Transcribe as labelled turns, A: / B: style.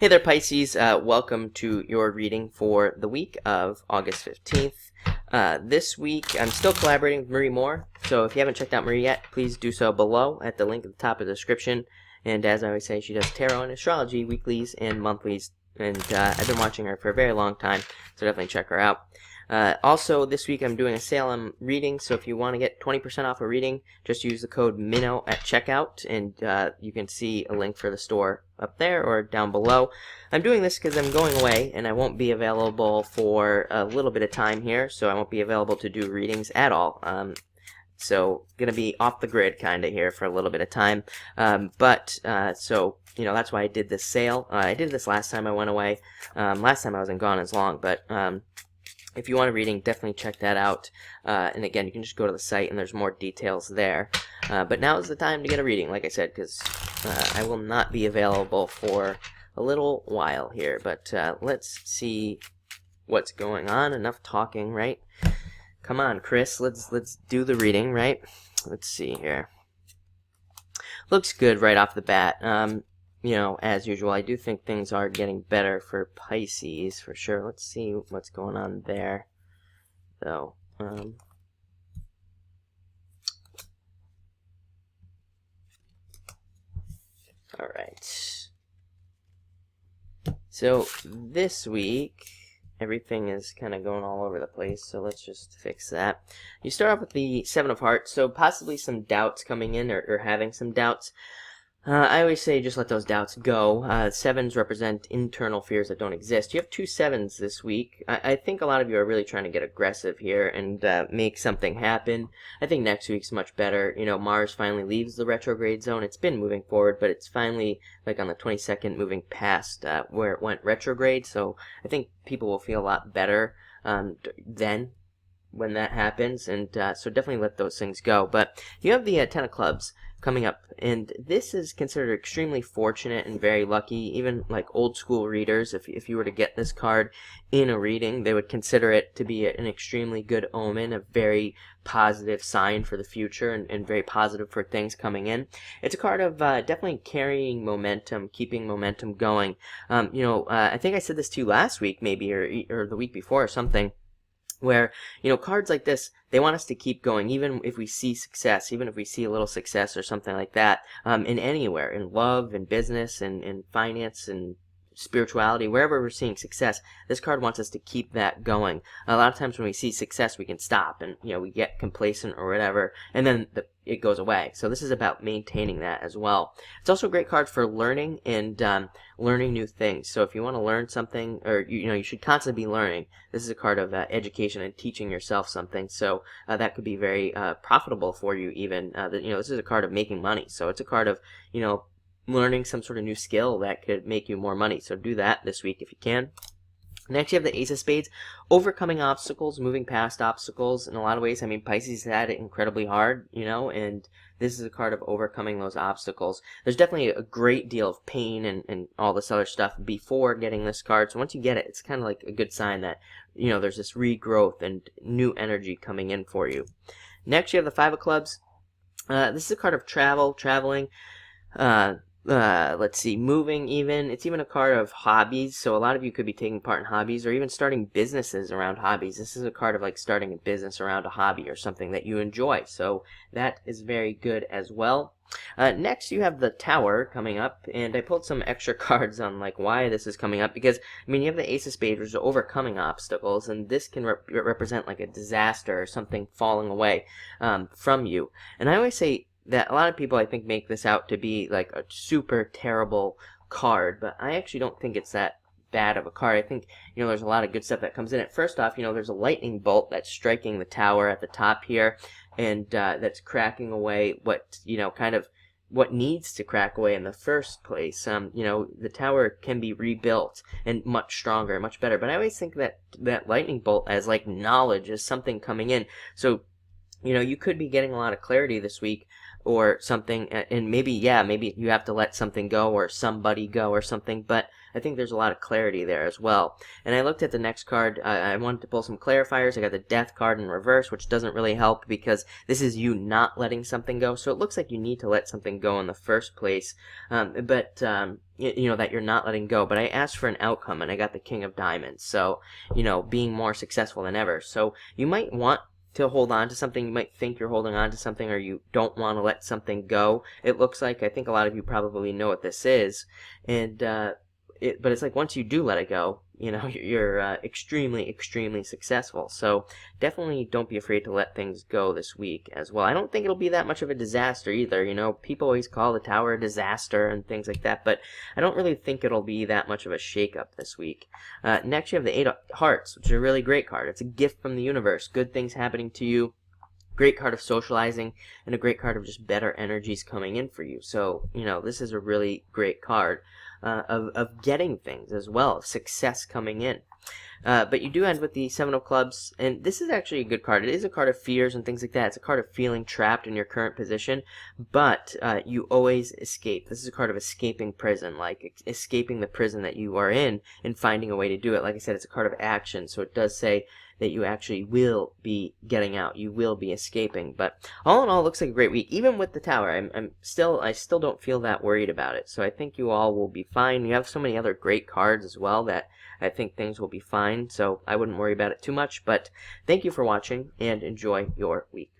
A: Hey there, Pisces. Welcome to your reading for the week of August 15th. This week, I'm still collaborating with Marie Moore, so if you haven't checked out Marie yet, please do so below at the link at the top of the description. And as I always say, she does tarot and astrology weeklies and monthlies, and I've been watching her for a very long time, so definitely check her out. Also, this week I'm doing a sale on reading, so if you want to get 20% off a reading, just use the code MINNOW at checkout, and you can see a link for the store up there or down below. I'm doing this because I'm going away, and I won't be available for a little bit of time here, so I won't be available to do readings at all. So, gonna be off the grid kind of here for a little bit of time, so, you know, that's why I did this sale. I did this last time I went away. Last time I wasn't gone as long, but if you want a reading, definitely check that out. And again, you can just go to the site and there's more details there. But now is the time to get a reading, like I said, because I will not be available for a little while here. But let's see what's going on. Enough talking, right? Come on, Chris. Let's do the reading, right? Let's see here. Looks good right off the bat. You know, as usual, I do think things are getting better for Pisces, for sure. Let's see what's going on there, though. Alright. So, this week, everything is kind of going all over the place, so let's just fix that. You start off with the Seven of Hearts, so possibly some doubts coming in, or having some doubts. I always say just let those doubts go. Sevens represent internal fears that don't exist. You have two sevens this week. I think a lot of you are really trying to get aggressive here and make something happen. I think next week's much better. You know, Mars finally leaves the retrograde zone. It's been moving forward, but it's finally, like on the 22nd, moving past where it went retrograde. So I think people will feel a lot better then when that happens, and so definitely let those things go. But you have the Ten of Clubs coming up, and this is considered extremely fortunate and very lucky. Even like old school readers, if you were to get this card in a reading, they would consider it to be an extremely good omen, a very positive sign for the future, and very positive for things coming in. It's a card of definitely carrying momentum, keeping momentum going. You know, I think I said this to you last week, maybe, or the week before or something, where, you know, cards like this, they want us to keep going, even if we see success, even if we see a little success or something like that, in anywhere, in love, in business, in finance, and spirituality, wherever we're seeing success, this card wants us to keep that going. A lot of times when we see success, we can stop and, you know, we get complacent or whatever, and then it goes away. So this is about maintaining that as well. It's also a great card for learning and learning new things. So if you want to learn something, or you know, you should constantly be learning. This is a card of education and teaching yourself something. So that could be very profitable for you. Even you know, this is a card of making money. So it's a card of, you know, learning some sort of new skill that could make you more money. So do that this week if you can. Next, you have the Ace of Spades, overcoming obstacles, moving past obstacles. In a lot of ways, I mean, Pisces had it incredibly hard, you know, and this is a card of overcoming those obstacles. There's definitely a great deal of pain and all this other stuff before getting this card. So once you get it, it's kind of like a good sign that, you know, there's this regrowth and new energy coming in for you. Next, you have the Five of Clubs. This is a card of traveling. Let's see, moving even. It's even a card of hobbies, so a lot of you could be taking part in hobbies or even starting businesses around hobbies. This is a card of like starting a business around a hobby or something that you enjoy, so that is very good as well. Next, you have the Tower coming up, and I pulled some extra cards on like why this is coming up, because I mean, you have the Ace of Spades, which is overcoming obstacles, and this can represent like a disaster or something falling away from you. And I always say that a lot of people, I think, make this out to be like a super terrible card, but I actually don't think it's that bad of a card. I think, you know, there's a lot of good stuff that comes in it. First off, you know, there's a lightning bolt that's striking the tower at the top here, and that's cracking away what, you know, kind of what needs to crack away in the first place. You know, the tower can be rebuilt and much stronger, much better, but I always think that that lightning bolt as like knowledge, as something coming in. So, you know, you could be getting a lot of clarity this week or something, and maybe, yeah, maybe you have to let something go or somebody go or something, but I think there's a lot of clarity there as well. And I looked at the next card. I wanted to pull some clarifiers. I got the Death card in reverse, which doesn't really help because this is you not letting something go. So it looks like you need to let something go in the first place, but you know, that you're not letting go. But I asked for an outcome, and I got the King of Diamonds. So, you know, being more successful than ever. So you might want to hold on to something. You might think you're holding on to something, or you don't want to let something go. It looks like, I think a lot of you probably know what this is, and but it's like once you do let it go, you know, you're extremely, extremely successful. So definitely don't be afraid to let things go this week as well. I don't think it'll be that much of a disaster either. You know, people always call the Tower a disaster and things like that, but I don't really think it'll be that much of a shakeup this week. Next, you have the Eight of Hearts, which is a really great card. It's a gift from the universe. Good things happening to you. Great card of socializing, and a great card of just better energies coming in for you. So, you know, this is a really great card of getting things as well, of success coming in. But you do end with the Seven of Clubs, and this is actually a good card. It is a card of fears and things like that. It's a card of feeling trapped in your current position, but you always escape. This is a card of escaping prison, like escaping the prison that you are in and finding a way to do it. Like I said, it's a card of action, so it does say that you actually will be getting out. You will be escaping. But all in all, it looks like a great week. Even with the Tower, I still don't feel that worried about it. So I think you all will be fine. You have so many other great cards as well that I think things will be fine. So I wouldn't worry about it too much. But thank you for watching, and enjoy your week.